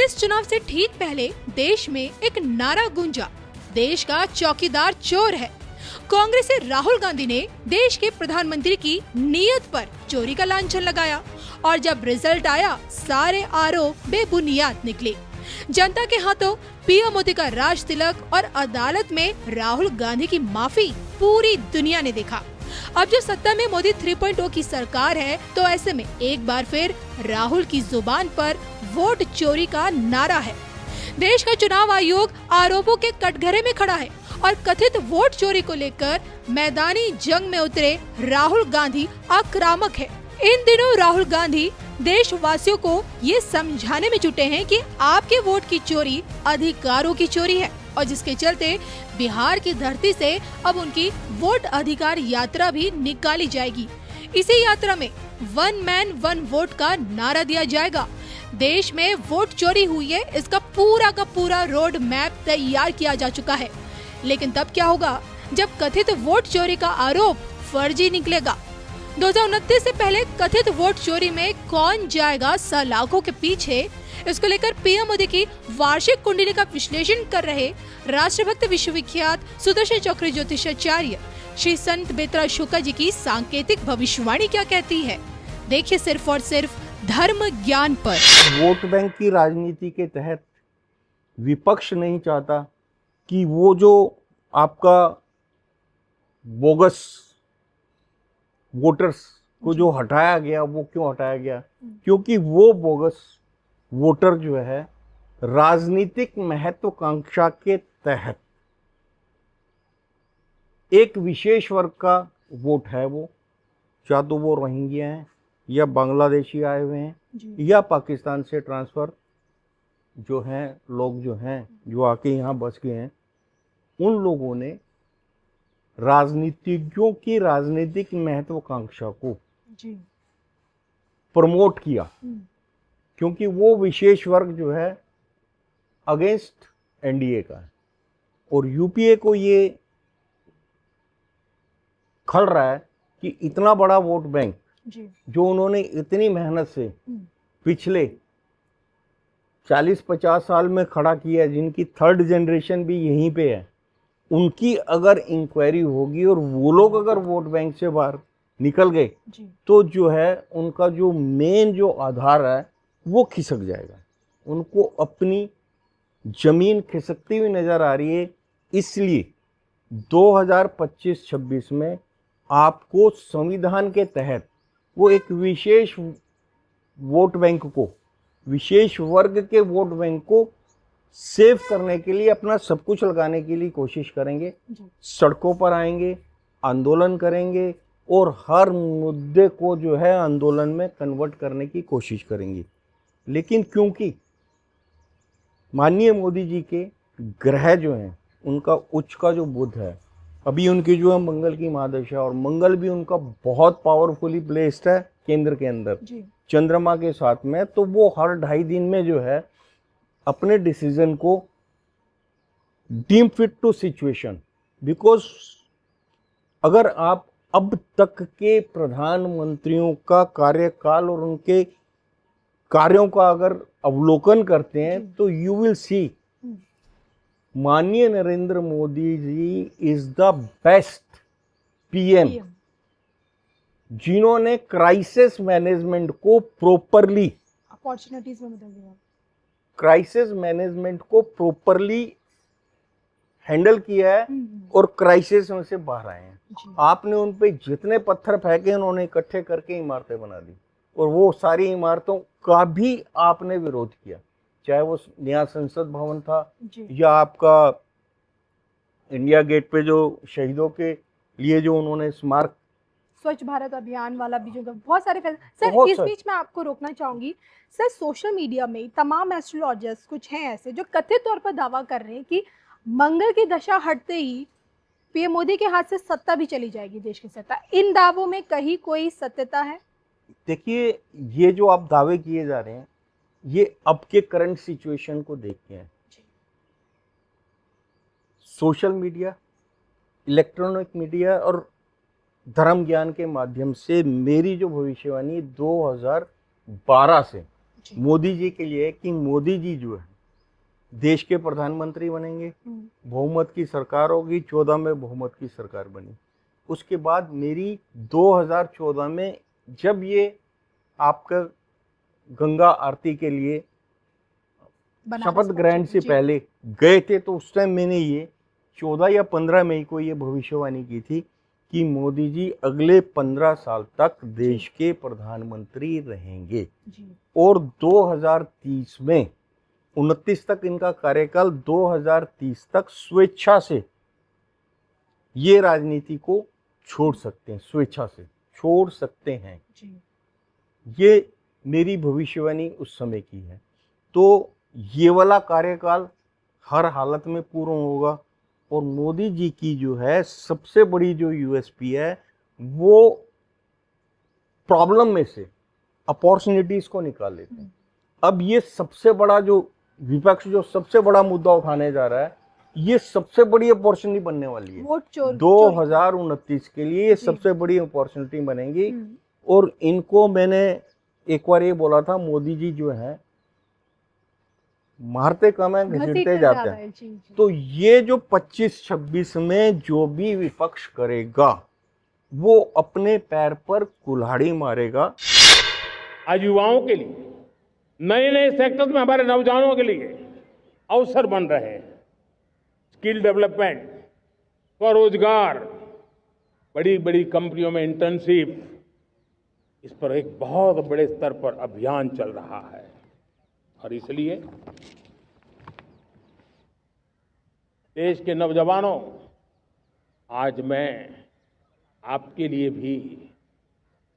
इस चुनाव से ठीक पहले देश में एक नारा गूंजा, देश का चौकीदार चोर है। कांग्रेस से राहुल गांधी ने देश के प्रधानमंत्री की नीयत पर चोरी का लांछन लगाया और जब रिजल्ट आया सारे आरोप बेबुनियाद निकले। जनता के हाथों पीएम मोदी का राज तिलक और अदालत में राहुल गांधी की माफी पूरी दुनिया ने देखा। अब जो सत्ता में मोदी 3.0 की सरकार है, तो ऐसे में एक बार फिर राहुल की जुबान पर वोट चोरी का नारा है। देश का चुनाव आयोग आरोपों के कटघरे में खड़ा है और कथित वोट चोरी को लेकर मैदानी जंग में उतरे राहुल गांधी आक्रामक है। इन दिनों राहुल गांधी देशवासियों को ये समझाने में जुटे हैं कि आपके वोट की चोरी अधिकारों की चोरी है और जिसके चलते बिहार की धरती से अब उनकी वोट अधिकार यात्रा भी निकाली जाएगी। इसी यात्रा में 1 मैन 1 वोट का नारा दिया जाएगा। देश में वोट चोरी हुई है, इसका पूरा का पूरा रोड मैप तैयार किया जा चुका है। लेकिन तब क्या होगा जब कथित वोट चोरी का आरोप फर्जी निकलेगा? 2029 से पहले कथित वोट चोरी में कौन जाएगा सलाखों के पीछे? इसको लेकर पीएम मोदी की वार्षिक कुंडली का विश्लेषण कर रहे राष्ट्रभक्त विश्वविख्यात सुदर्शन चक्र ज्योतिषाचार्य श्री संत बेतरा शुक्ला जी की सांकेतिक भविष्यवाणी क्या कहती है, देखिए सिर्फ और सिर्फ धर्म ज्ञान पर। वोट बैंक की राजनीति के तहत विपक्ष नहीं चाहता कि वो जो आपका बोगस वोटर्स को जो हटाया गया, वो क्यों हटाया गया? क्योंकि वो बोगस वोटर जो है राजनीतिक महत्वाकांक्षा के तहत एक विशेष वर्ग का वोट है, वो या तो वो रोहिंग्या हैं या बांग्लादेशी आए हुए हैं या पाकिस्तान से ट्रांसफर जो हैं लोग जो हैं जो आके यहाँ बस गए हैं, उन लोगों ने राजनीतिज्ञों की राजनीतिक महत्वाकांक्षा को प्रमोट किया, क्योंकि वो विशेष वर्ग जो है अगेंस्ट एनडीए का है और यूपीए को ये खल रहा है कि इतना बड़ा वोट बैंक जो उन्होंने इतनी मेहनत से पिछले 40-50 साल में खड़ा किया है, जिनकी 3rd जनरेशन भी यहीं पे है, उनकी अगर इंक्वायरी होगी और वो लोग अगर वोट बैंक से बाहर निकल गए तो जो है उनका जो मेन जो आधार है वो खिसक जाएगा। उनको अपनी जमीन खिसकती हुई नजर आ रही है। इसलिए 2025-26 में आपको संविधान के तहत वो एक विशेष वोट बैंक को, विशेष वर्ग के वोट बैंक को सेव करने के लिए अपना सब कुछ लगाने के लिए कोशिश करेंगे। सड़कों पर आएंगे, आंदोलन करेंगे और हर मुद्दे को जो है आंदोलन में कन्वर्ट करने की कोशिश करेंगे। लेकिन क्योंकि माननीय मोदी जी के ग्रह जो हैं, उनका उच्च का जो बुध है, अभी उनकी जो है मंगल की महादशा, और मंगल भी उनका बहुत पावरफुली प्लेस्ड है केंद्र के अंदर चंद्रमा के साथ में, तो वो हर 2.5 दिन में जो है अपने डिसीजन को deem fit to situation, because अगर आप अब तक के प्रधानमंत्रियों का कार्यकाल और उनके कार्यों का अगर अवलोकन करते हैं तो यू विल सी माननीय Narendra Modi ji is the best PM जिन्होंने क्राइसिस मैनेजमेंट को प्रॉपरली, अपॉर्चुनिटीज में बदल दिया, क्राइसिस मैनेजमेंट को प्रॉपरली हैंडल किया है और क्राइसिस में से बाहर आए हैं। आपने उन पे जितने पत्थर फेंके उन्होंने इकट्ठे करके इमारतें बना दी और वो सारी इमारतों का भी आपने विरोध किया, चाहे वो नया संसद भवन था या आपका इंडिया गेट पे जो शहीदों के लिए जो उन्होंने स्मारक, स्वच्छ भारत अभियान वाला भी, जो बहुत सारे सर इस बीच में आपको रोकना चाहूंगी सर, सोशल मीडिया में तमाम एस्ट्रोलॉजर्स कुछ हैं ऐसे जो कथित तौर पर दावा कर रहे हैं कि मंगल की दशा हटते ही पीएम मोदी के हाथ से सत्ता भी चली जाएगी, देश की सत्ता। इन दावों में कहीं कोई सत्यता है? देखिए, ये जो आप दावे किए जा रहे हैं ये अब के करंट सिचुएशन को देख के हैं। सोशल मीडिया, इलेक्ट्रॉनिक मीडिया और धर्म ज्ञान के माध्यम से मेरी जो भविष्यवाणी 2012 से मोदी जी के लिए कि मोदी जी जो है देश के प्रधानमंत्री बनेंगे, बहुमत की सरकार होगी, 14 में बहुमत की सरकार बनी। उसके बाद मेरी 2014 में जब ये आपका गंगा आरती के लिए शपथ ग्रहण से पहले गए थे, तो उस टाइम मैंने ये 14 या 15 मई को ये भविष्यवाणी की थी कि मोदी जी अगले 15 साल तक देश के प्रधानमंत्री रहेंगे और 2030 में 29 तक इनका कार्यकाल, 2030 तक स्वेच्छा से ये राजनीति को छोड़ सकते हैं, स्वेच्छा से छोड़ सकते हैं। ये मेरी भविष्यवाणी उस समय की है। तो ये वाला कार्यकाल हर हालत में पूर्ण होगा और मोदी जी की जो है सबसे बड़ी जो यूएसपी है वो प्रॉब्लम में से अपॉर्चुनिटीज को निकाल लेते हैं। अब ये सबसे बड़ा जो विपक्ष जो सबसे बड़ा मुद्दा उठाने जा रहा है, ये सबसे बड़ी अपॉर्चुनिटी बनने वाली है 2029 के लिए। ये सबसे बड़ी अपॉर्चुनिटी बनेगी और इनको मैंने एक बार ये बोला था, मोदी जी जो है मारते कम है, घसीटते जाते हैं। तो ये जो 25-26 में जो भी विपक्ष करेगा वो अपने पैर पर कुल्हाड़ी मारेगा। आज युवाओं के लिए नए नए सेक्टर्स में हमारे नौजवानों के लिए अवसर बन रहे हैं। स्किल डेवलपमेंट, स्वरोजगार, बड़ी बड़ी कंपनियों में इंटर्नशिप, इस पर एक बहुत बड़े स्तर पर अभियान चल रहा है। और इसलिए देश के नौजवानों, आज मैं आपके लिए भी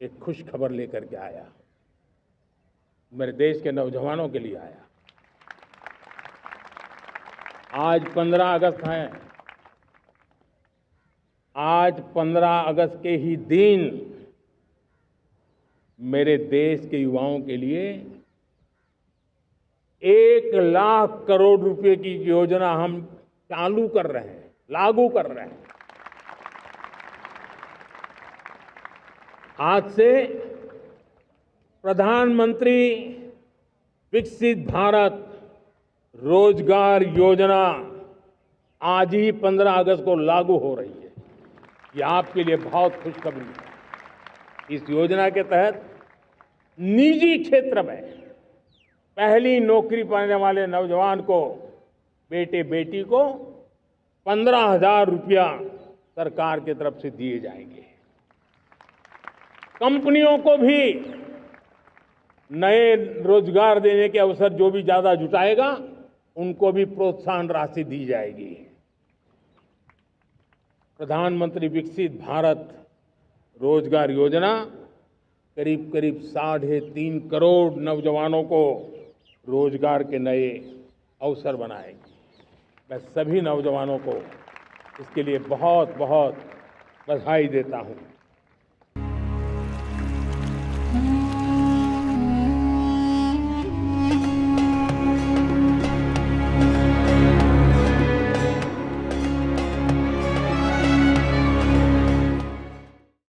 एक खुश खबर लेकर के आया। मेरे देश के नौजवानों के लिए आया। आज 15 अगस्त है। आज 15 अगस्त के ही दिन मेरे देश के युवाओं के लिए 1 लाख करोड़ रुपए की योजना हम चालू कर रहे हैं, लागू कर रहे हैं। आज से प्रधानमंत्री विकसित भारत रोजगार योजना आज ही 15 अगस्त को लागू हो रही है। ये आपके लिए बहुत खुशखबरी है। इस योजना के तहत निजी क्षेत्र में पहली नौकरी पाने वाले नौजवान को, बेटे बेटी को 15,000 रुपया सरकार की तरफ से दिए जाएंगे। कंपनियों को भी नए रोजगार देने के अवसर जो भी ज्यादा जुटाएगा उनको भी प्रोत्साहन राशि दी जाएगी। प्रधानमंत्री विकसित भारत रोजगार योजना करीब करीब 3.5 करोड़ नौजवानों को रोजगार के नए अवसर बनाएगी। मैं सभी नौजवानों को इसके लिए बहुत बहुत बधाई देता हूं।